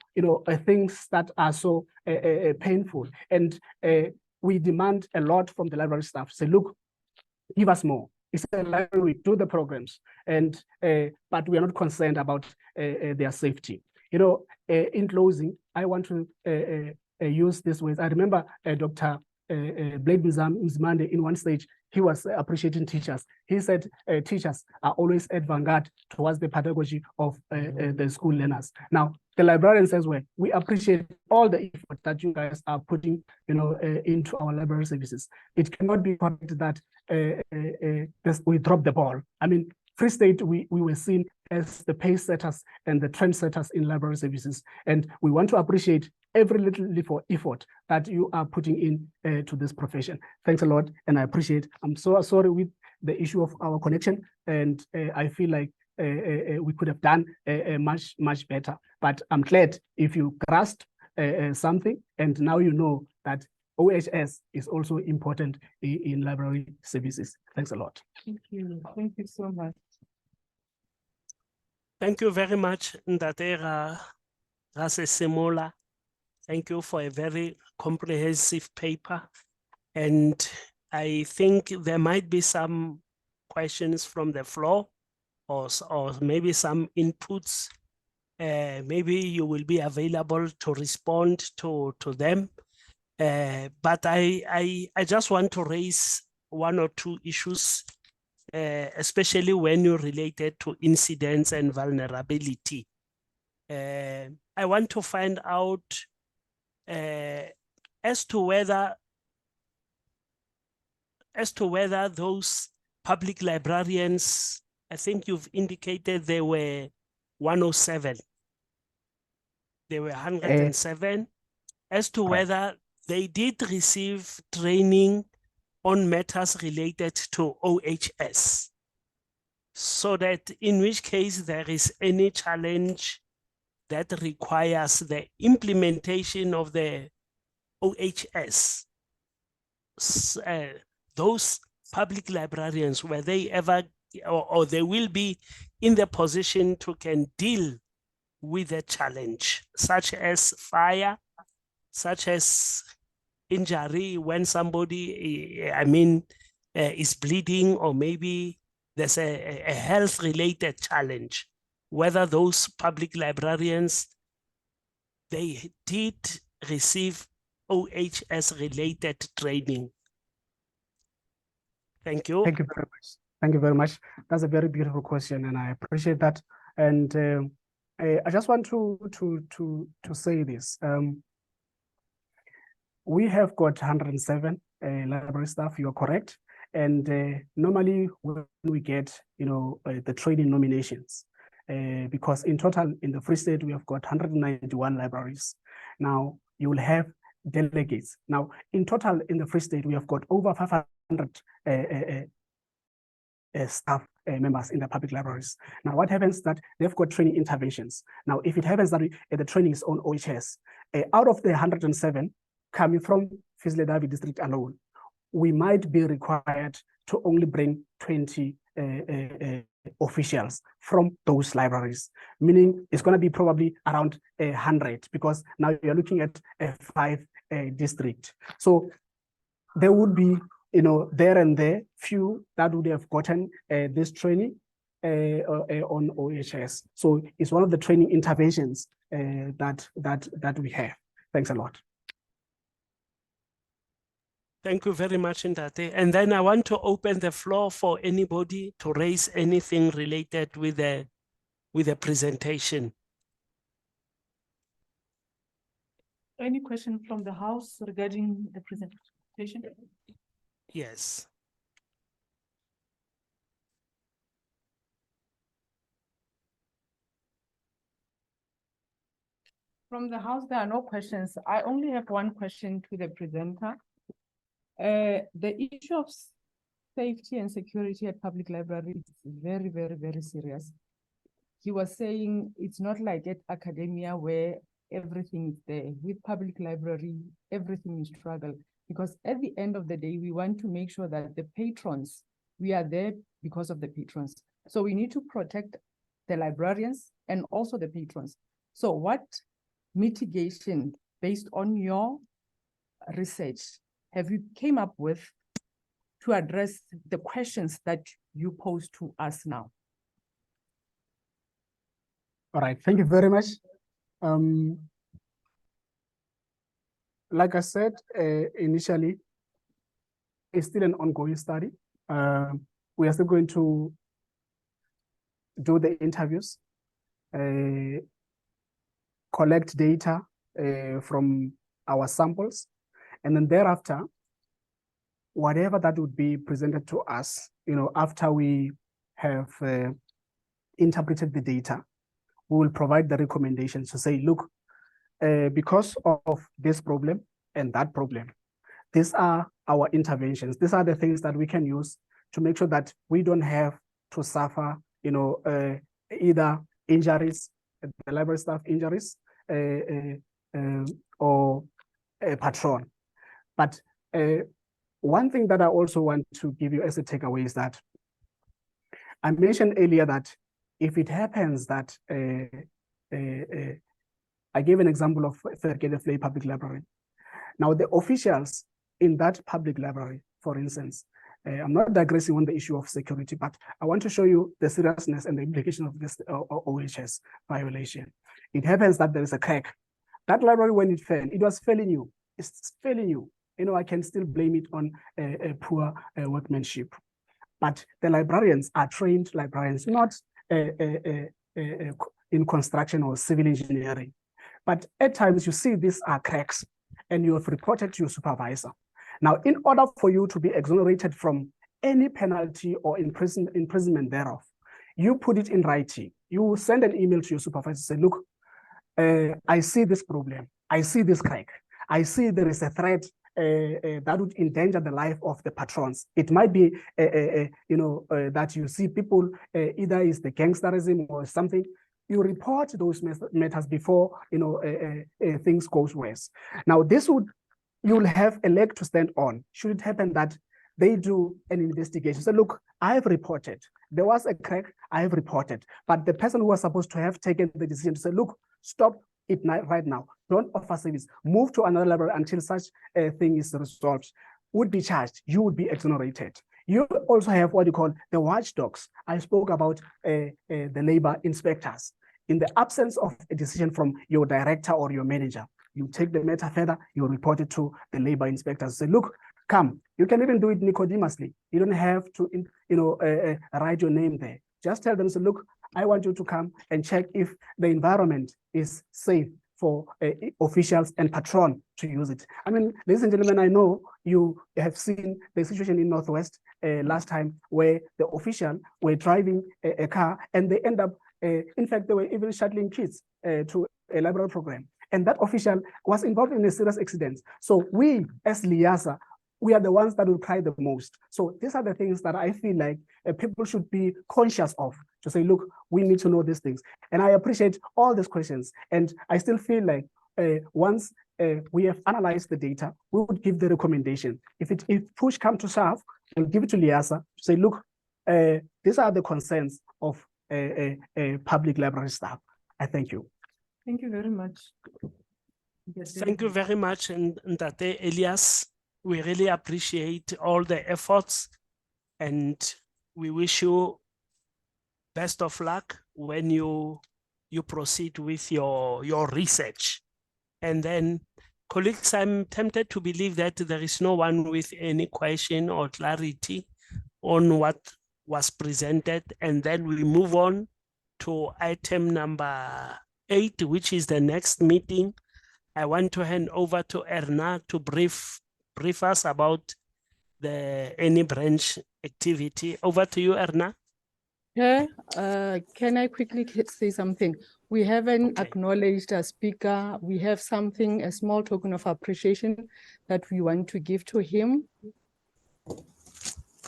things that are so painful. And we demand a lot from the library staff. Say, look, give us more. It's a library, we do the programs, and but we are not concerned about their safety. In closing, I want to use this way. I remember Dr. Blake Mzimande in one stage, he was appreciating teachers. He said teachers are always at vanguard towards the pedagogy of the school learners. Now, the librarians as well, we appreciate all the effort that you guys are putting, into our library services. It cannot be correct that we drop the ball. I mean, Free State, we were seen as the pace setters and the trend setters in library services. And we want to appreciate every little effort that you are putting in to this profession. Thanks a lot, and I appreciate. I'm so sorry with the issue of our connection, and I feel like we could have done much better. But I'm glad if you grasped something, and now you know that OHS is also important in library services. Thanks a lot. Thank you. Thank you so much. Thank you very much, Ndatera Rasesemola. Thank you for a very comprehensive paper. And I think there might be some questions from the floor or maybe some inputs. Maybe you will be available to respond to them. But I just want to raise 1 or 2 issues, especially when you related to incidents and vulnerability. I want to find out as to whether those public librarians, I think you've indicated there were 107. There were 107. As to whether they did receive training on matters related to OHS, so that in which case there is any challenge that requires the implementation of the OHS. Those public librarians, were they ever, or they will be in the position to can deal with a challenge, such as fire, such as injury when somebody, is bleeding, or maybe there's a health-related challenge, whether those public librarians, they did receive OHS-related training. Thank you. Thank you very much. Thank you very much. That's a very beautiful question, and I appreciate that. And I just want to say this. We have got 107 library staff. You are correct. And normally when we get, the training nominations, because in total in the Free State we have got 191 libraries. Now you will have delegates. Now in total in the Free State we have got over 500 staff members in the public libraries. Now what happens is that they've got training interventions. Now if it happens that the training is on OHS, out of the 107 coming from Fizzle district alone, we might be required to only bring 20 officials from those libraries, meaning it's going to be probably around 100, because now you're looking at 5 districts. So there would be, there and there few that would have gotten this training on OHS. So it's one of the training interventions that we have. Thanks a lot. Thank you very much, Ndate. And then I want to open the floor for anybody to raise anything related with the presentation. Any question from the House regarding the presentation? Yes. From the House, there are no questions. I only have one question to the presenter. The issue of safety and security at public libraries is very, very, very serious. He was saying it's not like at academia where everything is there. With public library, everything is struggle, because at the end of the day, we want to make sure that the patrons, we are there because of the patrons. So we need to protect the librarians and also the patrons. So what mitigation based on your research have you came up with to address the questions that you pose to us now? All right, thank you very much. Like I said, initially, it's still an ongoing study. We are still going to do the interviews, collect data from our samples, and then thereafter, whatever that would be presented to us, after we have interpreted the data, we will provide the recommendations to say, look, because of this problem and that problem, these are our interventions. These are the things that we can use to make sure that we don't have to suffer, either injuries, the library staff injuries, or a patron. But one thing that I also want to give you as a takeaway is that I mentioned earlier that if it happens that I gave an example of Verkeerde Public Library. Now the officials in that public library, for instance, I'm not digressing on the issue of security, but I want to show you the seriousness and the implication of this OHS violation. It happens that there is a crack. That library, when it fell, it was failing you. It's failing you. I can still blame it on a poor workmanship. But the librarians are trained librarians, not in construction or civil engineering. But at times you see these are cracks and you have reported to your supervisor. Now, in order for you to be exonerated from any penalty or imprisonment thereof, you put it in writing. You send an email to your supervisor, say, look, I see this problem. I see this crack. I see there is a threat that would endanger the life of the patrons. It might be, that you see people, either is the gangsterism or something. You report those matters before, things goes worse. Now, you'll have a leg to stand on. Should it happen that they do an investigation? So look, I have reported. There was a crack, I have reported. But the person who was supposed to have taken the decision to say, look, stop it right now. Don't offer service. Move to another library until such a thing is resolved. Would be charged. You would be exonerated. You also have what you call the watchdogs. I spoke about the labor inspectors. In the absence of a decision from your director or your manager, you take the matter further, you report it to the labor inspectors. Say, look, come. You can even do it nicodemously. You don't have to, write your name there. Just tell them, say, look, I want you to come and check if the environment is safe for officials and patrol to use it. I mean, ladies and gentlemen, I know you have seen the situation in Northwest last time where the official were driving a car and they end up, in fact, they were even shuttling kids to a library program. And that official was involved in a serious accident. So we, as LIASA, we are the ones that will cry the most. So these are the things that I feel like people should be conscious of, to say, look, we need to know these things. And I appreciate all these questions. And I still feel like once we have analyzed the data, we would give the recommendation. If push come to shove, we'll give it to LIASA to say, look, these are the concerns of public library staff. I thank you. Thank you very much. Thank you very much, Ntate Elias. We really appreciate all the efforts and we wish you best of luck when you proceed with your research. And then, colleagues, I'm tempted to believe that there is no one with any question or clarity on what was presented. And then we move on to item number 8, which is the next meeting. I want to hand over to Erna to brief us about the any branch activity. Over to you, Erna. Yeah, can I quickly say something? We haven't Okay. acknowledged a speaker. We have something, a small token of appreciation that we want to give to him.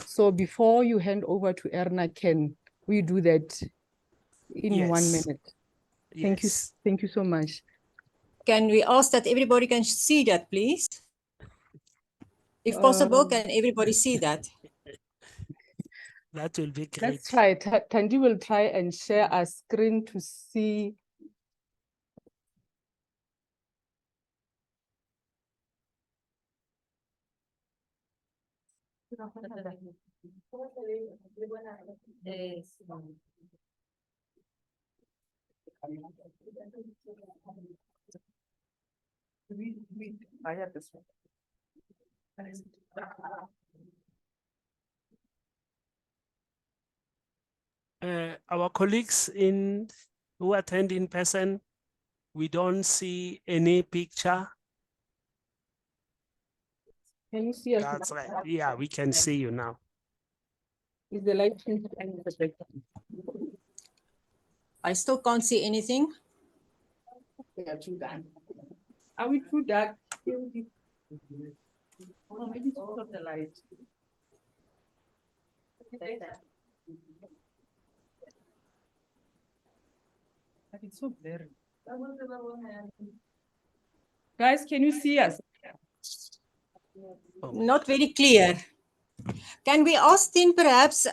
So before you hand over to Erna, can we do that in 1 minute? Thank you. Yes. Thank you so much. Can we ask that everybody can see that, please? If possible, can everybody see that? That will be great. Let's try. Tandi will try and share a screen to see. I have this one. Our colleagues who attend in person, we don't see any picture. Can you see us? That's right. Yeah, we can see you now. Is the light? I still can't see anything. Are we too dark? Oh, maybe it's because of the light. But it's so blurry. Guys, can you see us? Not very clear. Can we ask then perhaps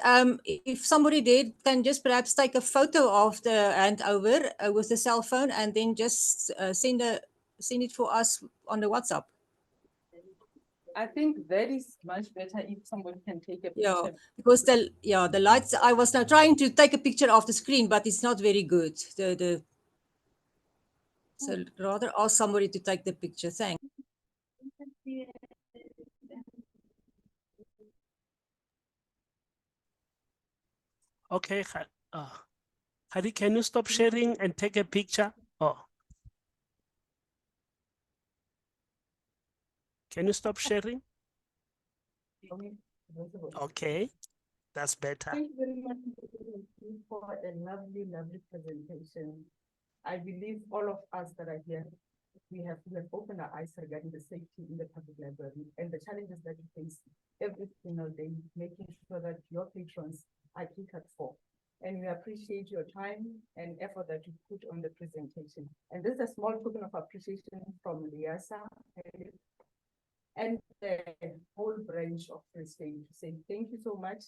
if somebody there can just perhaps take a photo of the handover with the cell phone and then just send it for us on the WhatsApp? I think that is much better if somebody can take a picture. Yeah, because the lights, I was now trying to take a picture of the screen, but it's not very good. So rather ask somebody to take the picture. Thanks. Okay, Hari, can you stop sharing and take a picture? Oh. Can you stop sharing? Okay, that's better. Thank you very much for a lovely, lovely presentation. I believe all of us that are here, we have opened our eyes regarding the safety in the public library and the challenges that we face every single day, making sure that your patrons are catered for. And we appreciate your time and effort that you put on the presentation. And this is a small token of appreciation from LIASA and the whole branch of Free State to say thank you so much.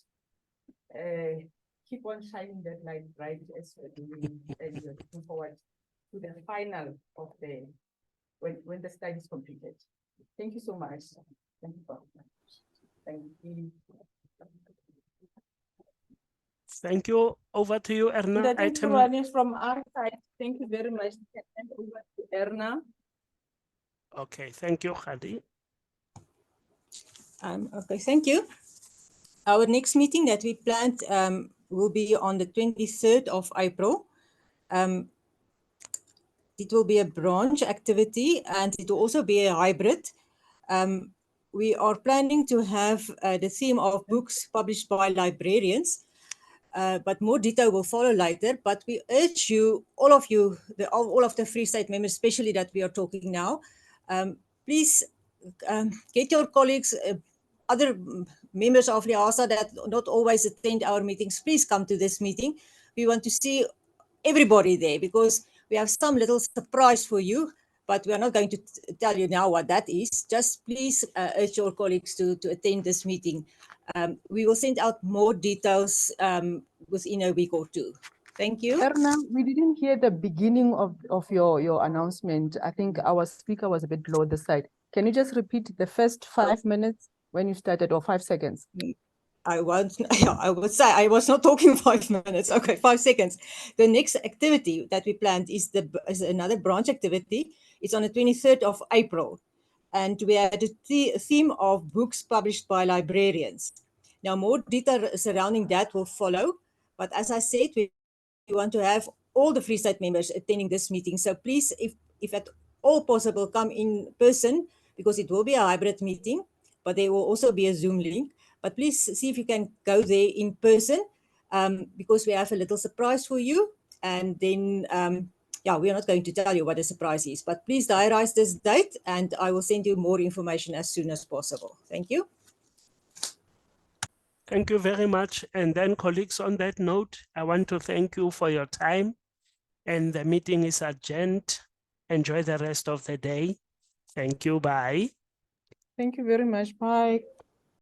Keep on shining that light bright as you're doing, and we're looking forward to the final of the when the study is completed. Thank you so much. Thank you. Thank you. Thank you. Over to you, Erna. I think Item running from our side. Thank you very much. You can hand over to Erna. Okay, thank you, Khadi. Okay, thank you. Our next meeting that we planned will be on the 23rd of April. It will be a branch activity and it will also be a hybrid. We are planning to have the theme of books published by librarians, but more detail will follow later. But we urge you, all of the Free State members, especially that we are talking now, please get your colleagues, other members of LIASA that not always attend our meetings, please come to this meeting. We want to see everybody there because we have some little surprise for you, but we are not going to tell you now what that is. Just please urge your colleagues to attend this meeting. We will send out more details within a week or two. Thank you. Erna, we didn't hear the beginning of your announcement. I think our speaker was a bit low this side. Can you just repeat the first 5 minutes when you started, or 5 seconds? I would say I was not talking 5 minutes. Okay, 5 seconds. The next activity that we planned is another branch activity. It's on the 23rd of April. And we had a theme of books published by librarians. Now, more detail surrounding that will follow. But as I said, we want to have all the Free State members attending this meeting. So please, if at all possible, come in person because it will be a hybrid meeting, but there will also be a Zoom link. But please see if you can go there in person because we have a little surprise for you. And then, yeah, we are not going to tell you what the surprise is, but please diarize this date and I will send you more information as soon as possible. Thank you. Thank you very much. And then, colleagues, on that note, I want to thank you for your time. And the meeting is adjourned. Enjoy the rest of the day. Thank you. Bye. Thank you very much. Bye.